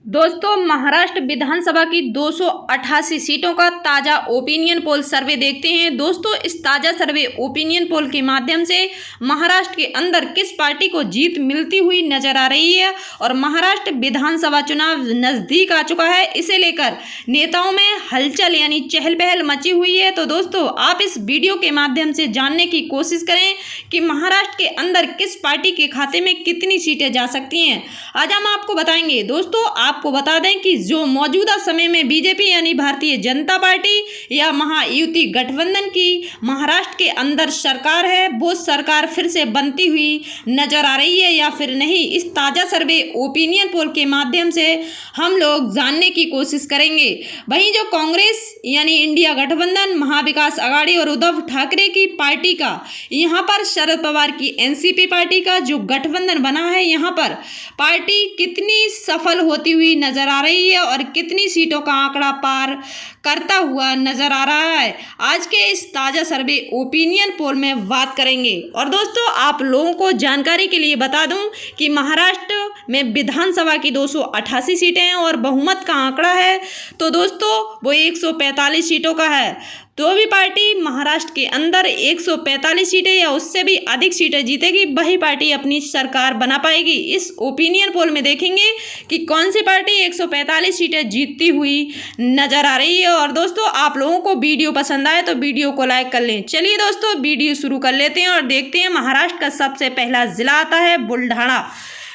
दोस्तों, महाराष्ट्र विधानसभा की 288 सीटों का ताज़ा ओपिनियन पोल सर्वे देखते हैं। दोस्तों, इस ताज़ा सर्वे ओपिनियन पोल के माध्यम से महाराष्ट्र के अंदर किस पार्टी को जीत मिलती हुई नजर आ रही है और महाराष्ट्र विधानसभा चुनाव नज़दीक आ चुका है, इसे लेकर नेताओं में हलचल यानी चहल पहल मची हुई है। तो दोस्तों, आप इस वीडियो के माध्यम से जानने की कोशिश करें कि महाराष्ट्र के अंदर किस पार्टी के खाते में कितनी सीटें जा सकती हैं। आज हम आपको बताएंगे। दोस्तों, आपको बता दें कि जो मौजूदा समय में बीजेपी यानी भारतीय जनता पार्टी या महायुति गठबंधन की महाराष्ट्र के अंदर सरकार है, वो सरकार फिर से बनती हुई नजर आ रही है या फिर नहीं, इस ताज़ा सर्वे ओपिनियन पोल के माध्यम से हम लोग जानने की कोशिश करेंगे। वहीं जो कांग्रेस यानी इंडिया गठबंधन, महाविकास आघाड़ी और उद्धव ठाकरे की पार्टी का, यहाँ पर शरद पवार की एनसीपी पार्टी का जो गठबंधन बना है, यहाँ पर पार्टी कितनी सफल होती हुई नजर आ रही है और कितनी सीटों का आंकड़ा पार करता हुआ नजर आ रहा है, आज के इस ताज़ा सर्वे ओपिनियन पोल में बात करेंगे। और दोस्तों, आप लोगों को जानकारी के लिए बता दूं कि महाराष्ट्र में विधानसभा की 288 सीटें हैं और बहुमत का आंकड़ा है तो दोस्तों वो 145 सीटों का है। तो भी पार्टी महाराष्ट्र के अंदर 145 सीटें या उससे भी अधिक सीटें जीतेगी, वही पार्टी अपनी सरकार बना पाएगी। इस ओपिनियन पोल में देखेंगे कि कौन सी पार्टी 145 सीटें जीतती हुई नजर आ रही है। और दोस्तों, आप लोगों को वीडियो पसंद आए तो वीडियो को लाइक कर लें। चलिए दोस्तों, वीडियो शुरू कर लेते हैं और देखते हैं। महाराष्ट्र का सबसे पहला जिला आता है बुल्ढाणा।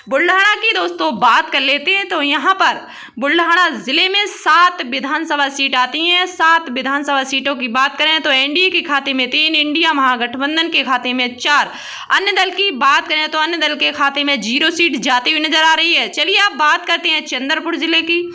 बुल्ढाणा की दोस्तों बात कर लेते हैं तो यहाँ पर बुल्ढाणा जिले में 7 विधानसभा सीट आती हैं। 7 विधानसभा सीटों की बात करें तो एनडीए के खाते में 3, इंडिया महागठबंधन के खाते में 4, अन्य दल की बात करें तो अन्य दल के खाते में 0 सीट जाती हुई नजर आ रही है। चलिए अब बात करते हैं चंद्रपुर जिले की।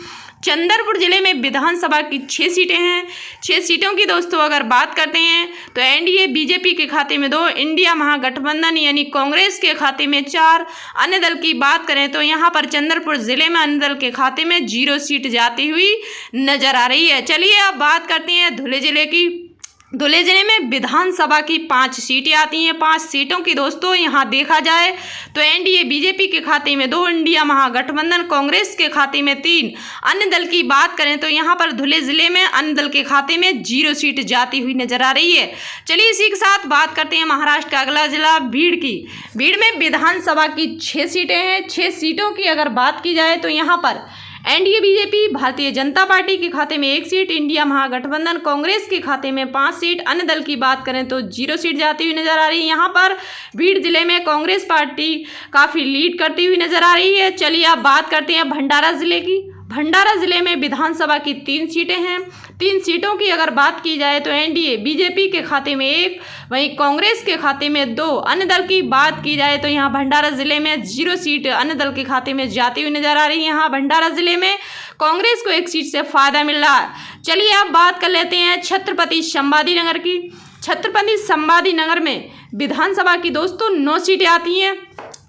चंद्रपुर जिले में विधानसभा की 6 सीटें हैं। 6 सीटों की दोस्तों अगर बात करते हैं तो एनडीए बीजेपी के खाते में 2, इंडिया महागठबंधन यानी कांग्रेस के खाते में 4, अन्य दल की बात करें तो यहाँ पर चंद्रपुर जिले में अन्य दल के खाते में 0 सीट जाती हुई नजर आ रही है। चलिए अब बात करते हैं धुले जिले की। धुले जिले में विधानसभा की 5 सीटें आती हैं। 5 सीटों की दोस्तों यहाँ देखा जाए तो एनडीए बीजेपी के खाते में 2, इंडिया महागठबंधन कांग्रेस के खाते में 3, अन्य दल की बात करें तो यहाँ पर धुले जिले में अन्य दल के खाते में 0 सीट जाती हुई नजर आ रही है। चलिए इसी के साथ बात करते हैं महाराष्ट्र का अगला जिला भीड़ की। भीड़ में विधानसभा की 6 सीटें हैं। 6 सीटों की अगर बात की जाए तो यहाँ पर NDA BJP Bharatiya Janata party के खाते में 1 सीट, इंडिया महागठबंधन कांग्रेस के खाते में 5 सीट, अन्य दल की बात करें तो 0 सीट जाती हुई नजर आ रही है। यहाँ पर भीड़ जिले में कांग्रेस पार्टी काफ़ी लीड करती हुई नजर आ रही है। चलिए अब बात करते हैं भंडारा जिले की। भंडारा जिले में विधानसभा की 3 सीटें हैं। 3 सीटों की अगर बात की जाए तो एनडीए बीजेपी के खाते में 1, वहीं कांग्रेस के खाते में 2, अन्य दल की बात की जाए तो यहाँ भंडारा जिले में 0 सीट अन्य दल के खाते में जाती हुई नजर आ रही है। यहाँ भंडारा जिले में कांग्रेस को 1 सीट से फायदा मिल रहा है। चलिए अब बात कर लेते हैं छत्रपति संभाजी नगर की। छत्रपति संभाजी नगर में विधानसभा की दोस्तों 9 सीटें आती हैं।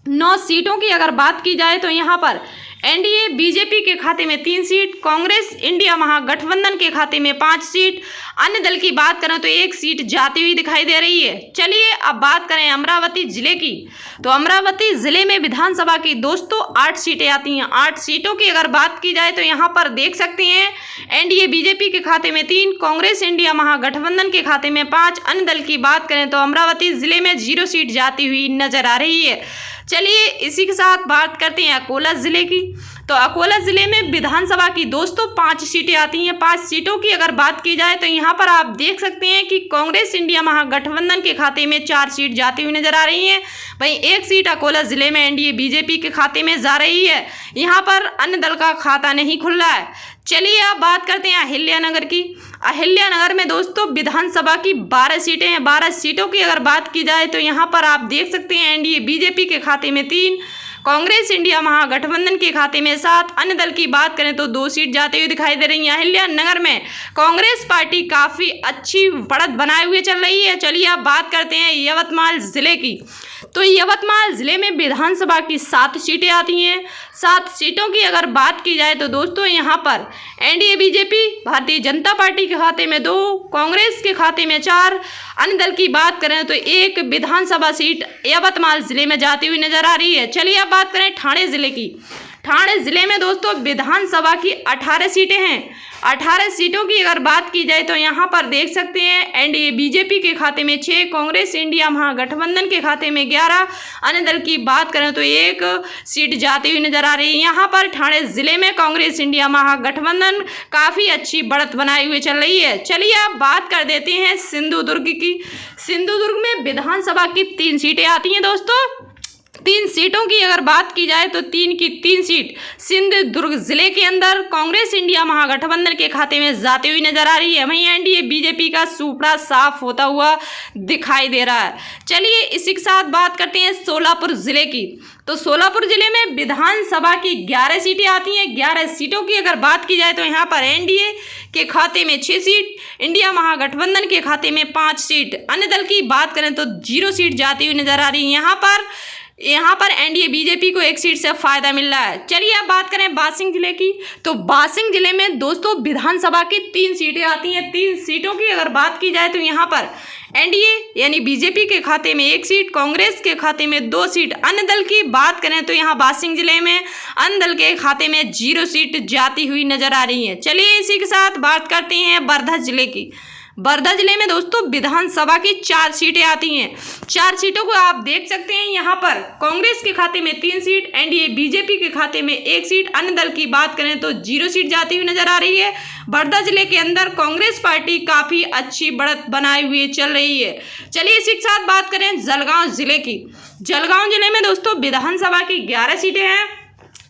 9 सीटों की अगर बात की जाए तो यहाँ पर एनडीए बीजेपी के खाते में 3 सीट, कांग्रेस इंडिया महागठबंधन के खाते में 5 सीट, अन्य दल की बात करें तो 1 सीट जाती हुई दिखाई दे रही है। चलिए अब बात करें अमरावती जिले की। तो अमरावती जिले में विधानसभा की दोस्तों 8 सीटें आती हैं। 8 सीटों की अगर बात की जाए तो यहाँ पर देख सकते हैं एनडीए बीजेपी के खाते में 3, कांग्रेस इंडिया महागठबंधन के खाते में 5, अन्य दल की बात करें तो अमरावती जिले में 0 सीट जाती हुई नजर आ रही है। चलिए इसी के साथ बात करते हैं अकोला जिले की। तो अकोला जिले में विधानसभा की दोस्तों 5 सीटें आती हैं। 5 सीटों की अगर बात की जाए तो यहाँ पर आप देख सकते हैं कि कांग्रेस इंडिया महागठबंधन के खाते में 4 सीट जाती हुई नजर आ रही हैं। वहीं 1 सीट अकोला जिले में एनडीए बीजेपी के खाते में जा रही है। यहाँ पर अन्य दल का खाता नहीं खुल रहा है। चलिए अब बात करते हैं अहिल्यानगर की। अहिल्यानगर में दोस्तों विधानसभा की 12 सीटें हैं। 12 सीटों की अगर बात की जाए तो यहाँ पर आप देख सकते हैं एनडीए बीजेपी के खाते में 3, कांग्रेस इंडिया महागठबंधन के खाते में 7, अन्य दल की बात करें तो 2 सीट जाते हुए दिखाई दे रही है। अहिल्यानगर में कांग्रेस पार्टी काफ़ी अच्छी बढ़त बनाए हुए चल रही है। चलिए अब बात करते हैं यवतमाल जिले की। तो यवतमाल जिले में विधानसभा की 7 सीटें आती हैं। 7 सीटों की अगर बात की जाए तो दोस्तों यहाँ पर NDA BJP Bharatiya Janata party के खाते में 2, कांग्रेस के खाते में 4, अन्य दल की बात करें तो 1 विधानसभा सीट यवतमाल जिले में जाती हुई नजर आ रही है। चलिए अब बात करें ठाणे जिले की। ठाणे जिले में दोस्तों विधानसभा की 18 सीटें हैं। 18 सीटों की अगर बात की जाए तो यहाँ पर देख सकते हैं एनडीए बीजेपी के खाते में 6, कांग्रेस इंडिया महागठबंधन के खाते में 11, अन्य दल की बात करें तो 1 सीट जाती हुई नजर आ रही है। यहाँ पर ठाणे जिले में कांग्रेस इंडिया महागठबंधन काफी अच्छी बढ़त बनाई हुई चल रही है। चलिए अब बात कर देते हैं सिंधुदुर्ग की। सिंधुदुर्ग में विधानसभा की 3 सीटें आती हैं दोस्तों। 3 सीटों की अगर बात की जाए तो 3 की 3 सीट सिंधुदुर्ग जिले के अंदर कांग्रेस इंडिया महागठबंधन के खाते में जाती हुई नजर आ रही है। वहीं एनडीए बीजेपी का सुपड़ा साफ होता हुआ दिखाई दे रहा है। चलिए इसी के साथ बात करते हैं सोलापुर जिले की। तो सोलापुर जिले में विधानसभा की 11 सीटें आती हैं। 11 सीटों की अगर बात की जाए तो यहाँ पर एनडीए के खाते में 6 सीट, इंडिया महागठबंधन के खाते में 5 सीट, अन्य दल की बात करें तो 0 सीट जाती हुई नजर आ रही है। यहाँ पर एनडीए बीजेपी को 1 सीट से फायदा मिल रहा है। चलिए अब बात करें बासिंग जिले की। तो बासिंग जिले में दोस्तों विधानसभा की 3 सीटें आती हैं। 3 सीटों की अगर बात की जाए तो यहाँ पर एनडीए यानी बीजेपी के खाते में 1 सीट, कांग्रेस के खाते में 2 सीट, अन्य दल की बात करें तो यहाँ बासिंग जिले में अन्य दल के खाते में 0 सीट जाती हुई नजर आ रही है। चलिए इसी के साथ बात करते हैं वर्धा जिले की। वर्धा जिले में दोस्तों विधानसभा की 4 सीटें आती हैं। 4 सीटों को आप देख सकते हैं। यहाँ पर कांग्रेस के खाते में 3 सीट, एनडीए बीजेपी के खाते में 1 सीट, अन्य दल की बात करें तो 0 सीट जाती हुई नजर आ रही है। वर्धा जिले के अंदर कांग्रेस पार्टी काफी अच्छी बढ़त बनाए हुए चल रही है। चलिए इसी के साथ बात करें जलगांव जिले की। जलगांव जिले में दोस्तों विधानसभा की 11 सीटें हैं।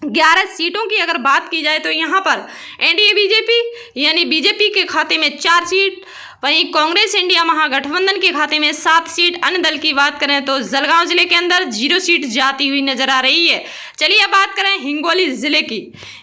11 सीटों की अगर बात की जाए तो यहाँ पर एनडीए बीजेपी यानी बीजेपी के खाते में 4 सीट, वहीं कांग्रेस इंडिया महागठबंधन के खाते में 7 सीट, अन्य दल की बात करें तो जलगांव जिले के अंदर 0 सीट जाती हुई नजर आ रही है। चलिए अब बात करें हिंगोली जिले की।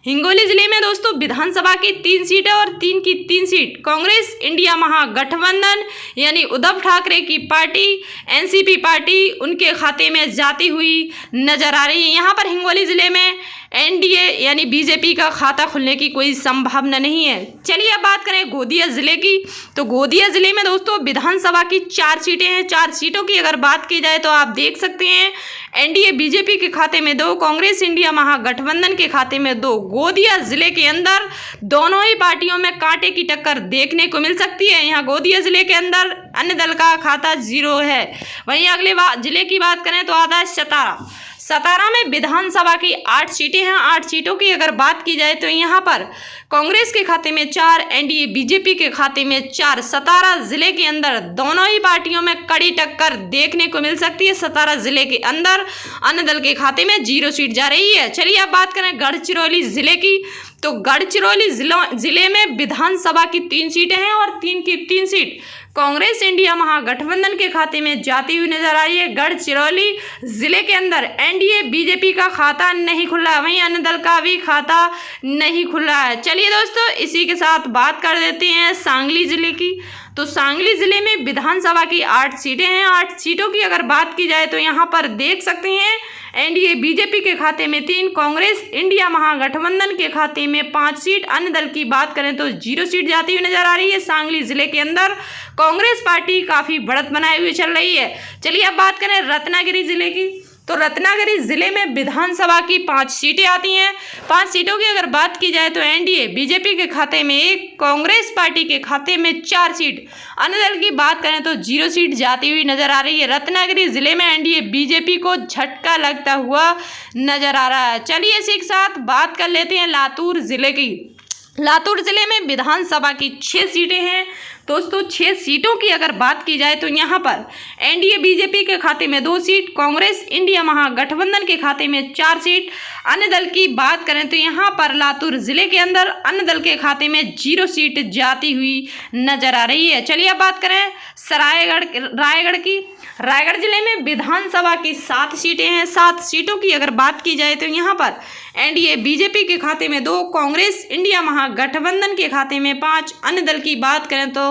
हिंगोली जिले में दोस्तों विधानसभा की 3 सीटें और 3 की 3 सीट कांग्रेस इंडिया महागठबंधन यानी उद्धव ठाकरे की पार्टी एनसीपी पार्टी उनके खाते में जाती हुई नजर आ रही है। यहाँ पर हिंगोली जिले में एनडीए यानी बीजेपी का खाता खुलने की कोई संभावना नहीं है। चलिए अब बात करें गोंदिया जिले की। तो गोंदिया जिले में दोस्तों विधानसभा की 4 सीटें हैं। 4 सीटों की अगर बात की जाए तो आप देख सकते हैं एनडीए बीजेपी के खाते में 2, कांग्रेस इंडिया महागठबंधन के खाते में 2। गोंदिया जिले के अंदर दोनों ही पार्टियों में कांटे की टक्कर देखने को मिल सकती है। यहाँ गोंदिया जिले के अंदर अन्य दल का खाता 0 है। वहीं अगले जिले की बात करें तो आता है सतारा। सतारा में विधानसभा की 8 सीटें हैं। 8 सीटों की अगर बात की जाए तो यहाँ पर कांग्रेस के खाते में 4, एनडीए बीजेपी के खाते में 4। सतारा जिले के अंदर दोनों ही पार्टियों में कड़ी टक्कर देखने को मिल सकती है। सतारा जिले के अंदर अन्य दल के खाते में 0 सीट जा रही है। चलिए अब बात करें गढ़चिरौली जिले की। तो गढ़चिरौली जिले में विधानसभा की 3 सीटें हैं और 3 की 3 सीट कांग्रेस इंडिया महागठबंधन के खाते में जाती हुई नजर आ रही है। गढ़चिरौली जिले के अंदर एनडीए बीजेपी का खाता नहीं खुल रहा है, वहीं अन्य दल का भी खाता नहीं खुल रहा है। चलिए दोस्तों इसी के साथ बात कर देते हैं सांगली जिले की। तो सांगली जिले में विधानसभा की 8 सीटें हैं। 8 सीटों की अगर बात की जाए तो यहाँ पर देख सकते हैं एनडीए बीजेपी के खाते में 3, कांग्रेस इंडिया महागठबंधन के खाते में 5 सीट, अन्य दल की बात करें तो 0 सीट जाती हुई नजर आ रही है। सांगली जिले के अंदर कांग्रेस पार्टी काफी बढ़त बनाए हुए चल रही है। चलिए अब बात करें रत्नागिरी जिले की। तो रत्नागिरी जिले में विधानसभा की 5 सीटें आती हैं। 5 सीटों की अगर बात की जाए तो एनडीए बीजेपी के खाते में 1, कांग्रेस पार्टी के खाते में 4 सीट, अन्य दल की बात करें तो 0 सीट जाती हुई नजर आ रही है। रत्नागिरी जिले में एनडीए बीजेपी को झटका लगता हुआ नजर आ रहा है। चलिए इसी के साथ बात कर लेते हैं लातूर जिले की। लातूर जिले में विधानसभा की 6 सीटें हैं। दोस्तों 6 सीटों की अगर बात की जाए तो यहाँ पर एनडीए बीजेपी के खाते में 2 सीट, कांग्रेस इंडिया महागठबंधन के खाते में 4 सीट, अन्य दल की बात करें तो यहाँ पर लातूर जिले के अंदर अन्य दल के खाते में 0 सीट जाती हुई नजर आ रही है। चलिए अब बात करें रायगढ़ की। रायगढ़ जिले में विधानसभा की 7 सीटें हैं। 7 सीटों की अगर बात की जाए तो यहाँ पर एनडीए बीजेपी के खाते में 2, कांग्रेस इंडिया महागठबंधन के खाते में 5, अन्य दल की बात करें तो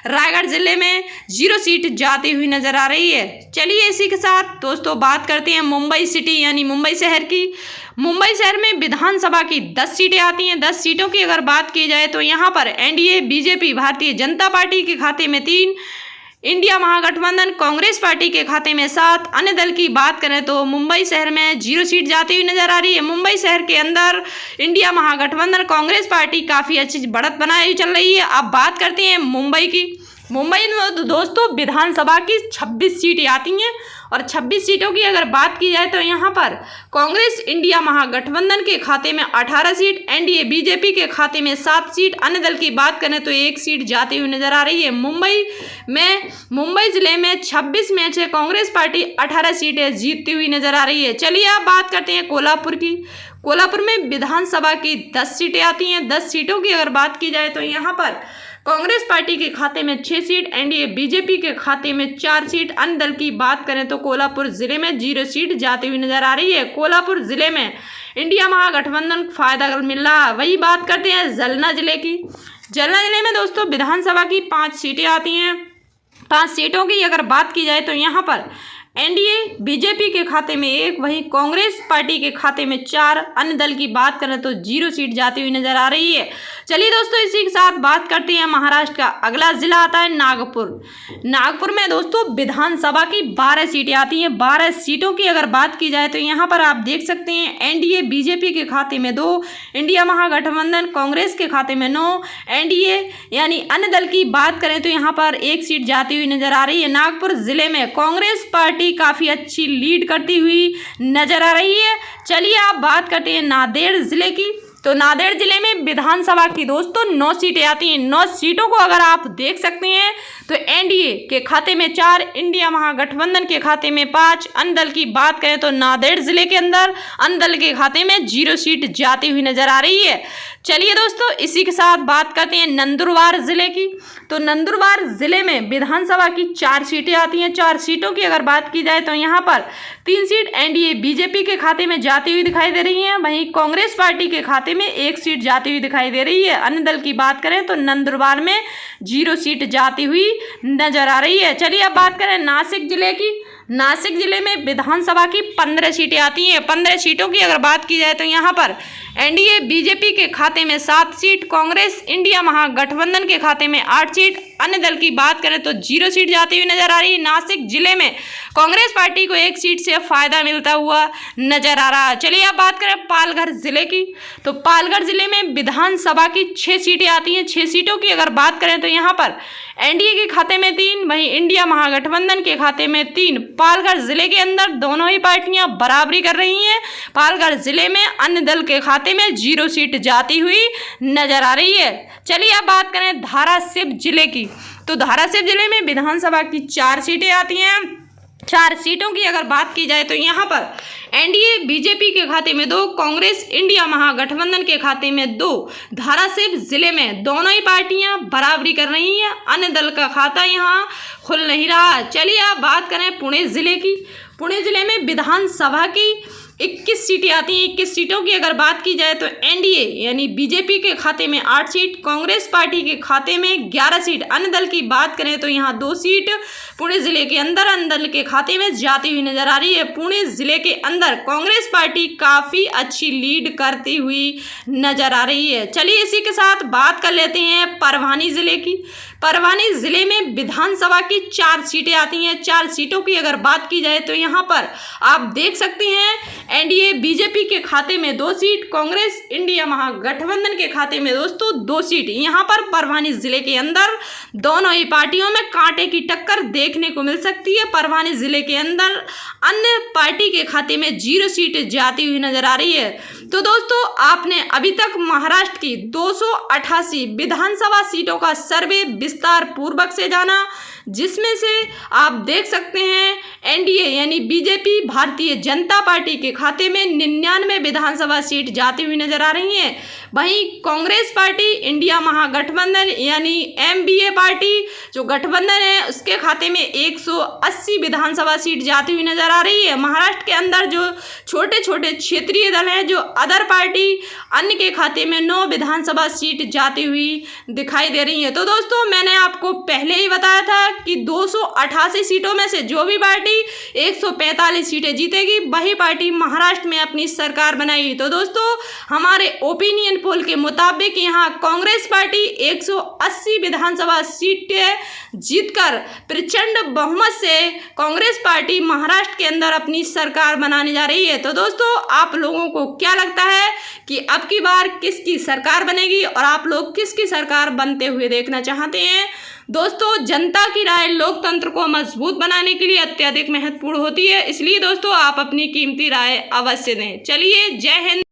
रायगढ़ जिले में 0 सीट जाती हुई नजर आ रही है। चलिए इसी के साथ दोस्तों बात करते हैं मुंबई सिटी यानी मुंबई शहर की। मुंबई शहर में विधानसभा की 10 सीटें आती हैं। 10 सीटों की अगर बात की जाए तो यहाँ पर NDA BJP Bharatiya Janata party के खाते में 3, इंडिया महागठबंधन कांग्रेस पार्टी के खाते में 7। अन्य दल की बात करें तो मुंबई शहर में 0 सीट जाती हुई नजर आ रही है। मुंबई शहर के अंदर इंडिया महागठबंधन कांग्रेस पार्टी काफ़ी अच्छी बढ़त बनाई हुई चल रही है। अब बात करते हैं मुंबई की। मुंबई में तो दोस्तों विधानसभा की 26 सीटें आती हैं और 26 सीटों की अगर बात की जाए तो यहाँ पर कांग्रेस इंडिया महागठबंधन के खाते में 18 सीट, एनडीए बीजेपी के खाते में 7 सीट, अन्य दल की बात करें तो 1 सीट जाती हुई नजर आ रही है। मुंबई जिले में 26 में से कांग्रेस पार्टी 18 सीटें जीतती हुई नजर आ रही है। चलिए आप बात करते हैं कोल्हापुर की। कोल्हापुर में विधानसभा की 10 सीटें आती हैं। 10 सीटों की अगर बात की जाए तो यहाँ पर कांग्रेस पार्टी के खाते में 6 सीट, एनडीए बीजेपी के खाते में 4 सीट, अन्य दल की बात करें तो कोल्हापुर जिले में 0 सीट जाती हुई नजर आ रही है। कोल्हापुर जिले में इंडिया महागठबंधन को फायदा मिल रहा है। वही बात करते हैं जालना जिले की। जालना जिले में दोस्तों विधानसभा की 5 सीटें आती हैं। 5 सीटों की अगर बात की जाए तो यहाँ पर एनडीए बीजेपी के खाते में 1, वहीं कांग्रेस पार्टी के खाते में 4, अन्य दल की बात करें तो 0 सीट जाती हुई नजर आ रही है। चलिए दोस्तों इसी के साथ बात करते हैं महाराष्ट्र का। अगला जिला आता है नागपुर। नागपुर में दोस्तों विधानसभा की 12 सीटें आती हैं। 12 सीटों की अगर बात की जाए तो यहाँ पर आप देख सकते हैं एनडीए बीजेपी के खाते में 2, इंडिया महागठबंधन कांग्रेस के खाते में 9, एनडीए यानी अन्य दल की बात करें तो यहाँ पर 1 सीट जाती हुई नजर आ रही है। नागपुर जिले में कांग्रेस पार्टी काफ़ी अच्छी लीड करती हुई नजर आ रही है। चलिए आप बात करते हैं नांदेड़ जिले की। तो नांदेड़ जिले में विधानसभा की दोस्तों 9 सीटें आती हैं। 9 सीटों को अगर आप देख सकते हैं तो एनडीए के खाते में 4, इंडिया महागठबंधन के खाते में 5, अन्य दल की बात करें तो नांदेड़ जिले के अंदर अन्य दल के खाते में 0 सीट जाती हुई नजर आ रही है। चलिए दोस्तों इसी के साथ बात करते हैं नंदुरबार जिले की। तो नंदुरबार जिले में विधानसभा की 4 सीटें आती हैं। 4 सीटों की अगर बात की जाए तो यहाँ पर 3 सीट एनडीए बीजेपी के खाते में जाती हुई दिखाई दे रही हैं, वहीं कांग्रेस पार्टी के खाते में 1 सीट जाती हुई दिखाई दे रही है। अन्य दल की बात करें तो नंदुरबार में 0 सीट जाती हुई नजर आ रही है। चलिए अब बात करें नासिक जिले की। नासिक जिले में विधानसभा की 15 सीटें आती हैं। 15 सीटों की अगर बात की जाए तो यहाँ पर एनडीए बीजेपी के खाते में 7 सीट, कांग्रेस इंडिया महागठबंधन के खाते में 8 सीट, अन्य दल की बात करें तो 0 सीट जाती हुई नजर आ रही है। नासिक जिले में कांग्रेस पार्टी को 1 सीट से फायदा मिलता हुआ नजर आ रहा है। चलिए अब बात करें पालघर जिले की। तो पालघर जिले में विधानसभा की 6 सीटें आती हैं। 6 सीटों की अगर बात करें तो यहाँ पर एनडीए के खाते में 3, वहीं इंडिया महागठबंधन के खाते में 3। पालघर जिले के अंदर दोनों ही पार्टियां बराबरी कर रही हैं। पालघर जिले में अन्य दल के खाते में 0 सीट जाती हुई नजर आ रही है। चलिए अब बात करें धाराशिव जिले की। तो धाराशिव जिले में विधानसभा की 4 सीटें आती हैं। 4 सीटों की अगर बात की जाए तो यहाँ पर एनडीए बीजेपी के खाते में 2, कांग्रेस इंडिया महागठबंधन के खाते में 2। धाराशिव जिले में दोनों ही पार्टियां बराबरी कर रही हैं। अन्य दल का खाता यहाँ खुल नहीं रहा। चलिए आप बात करें पुणे जिले की। पुणे जिले में विधानसभा की 21 सीटें आती हैं। 21 सीटों की अगर बात की जाए तो एनडीए यानी बीजेपी के खाते में 8 सीट, कांग्रेस पार्टी के खाते में 11 सीट, अन्य दल की बात करें तो यहाँ 2 सीट पुणे जिले के अंदर अन्य दल के खाते में जाती हुई नजर आ रही है। पुणे जिले के अंदर कांग्रेस पार्टी काफ़ी अच्छी लीड करती हुई नजर आ रही है। चलिए इसी के साथ बात कर लेते हैं परभनी जिले की। परभनी जिले में विधानसभा की 4 सीटें आती हैं। 4 सीटों की अगर बात की जाए तो यहाँ पर आप देख सकते हैं एनडीए बीजेपी के खाते में 2 सीट, कांग्रेस इंडिया महागठबंधन के खाते में दोस्तों 2 सीट। यहाँ पर परभनी जिले के अंदर दोनों ही पार्टियों में कांटे की टक्कर देखने को मिल सकती है। परभनी जिले के अंदर अन्य पार्टी के खाते में 0 सीट जाती हुई नजर आ रही है। तो दोस्तों आपने अभी तक महाराष्ट्र की 288 विधानसभा सीटों का सर्वे विस्तार पूर्वक से जाना, जिसमें से आप देख सकते हैं एनडीए यानी बीजेपी भारतीय जनता पार्टी के खाते में 99 विधानसभा सीट जाती हुई नजर आ रही हैं। वहीं कांग्रेस पार्टी इंडिया महागठबंधन यानी एमबीए पार्टी जो गठबंधन है उसके खाते में 180 विधानसभा सीट जाती हुई नजर आ रही है। महाराष्ट्र के अंदर जो छोटे छोटे क्षेत्रीय दल हैं जो अदर पार्टी अन्य के खाते में 9 विधानसभा सीट जाती हुई दिखाई दे रही है। तो दोस्तों मैंने आपको पहले ही बताया था कि 288 सीटों में से जो भी पार्टी 145 सीटें जीतेगी वही पार्टी महाराष्ट्र में अपनी सरकार बनाएगी। तो दोस्तों हमारे ओपिनियन पोल के मुताबिक यहाँ कांग्रेस पार्टी 180 विधानसभा सीटें जीतकर प्रचंड बहुमत से कांग्रेस पार्टी महाराष्ट्र के अंदर अपनी सरकार बनाने जा रही है। तो दोस्तों, आप लोगों को क्या लगता है कि अब की बार किसकी सरकार बनेगी और आप लोग किसकी सरकार बनते हुए देखना चाहते हैं? दोस्तों, जनता की राय लोकतंत्र को मजबूत बनाने के लिए अत्यधिक महत्वपूर्ण होती है, इसलिए दोस्तों आप अपनी कीमती राय अवश्य दें। चलिए, जय हिंद।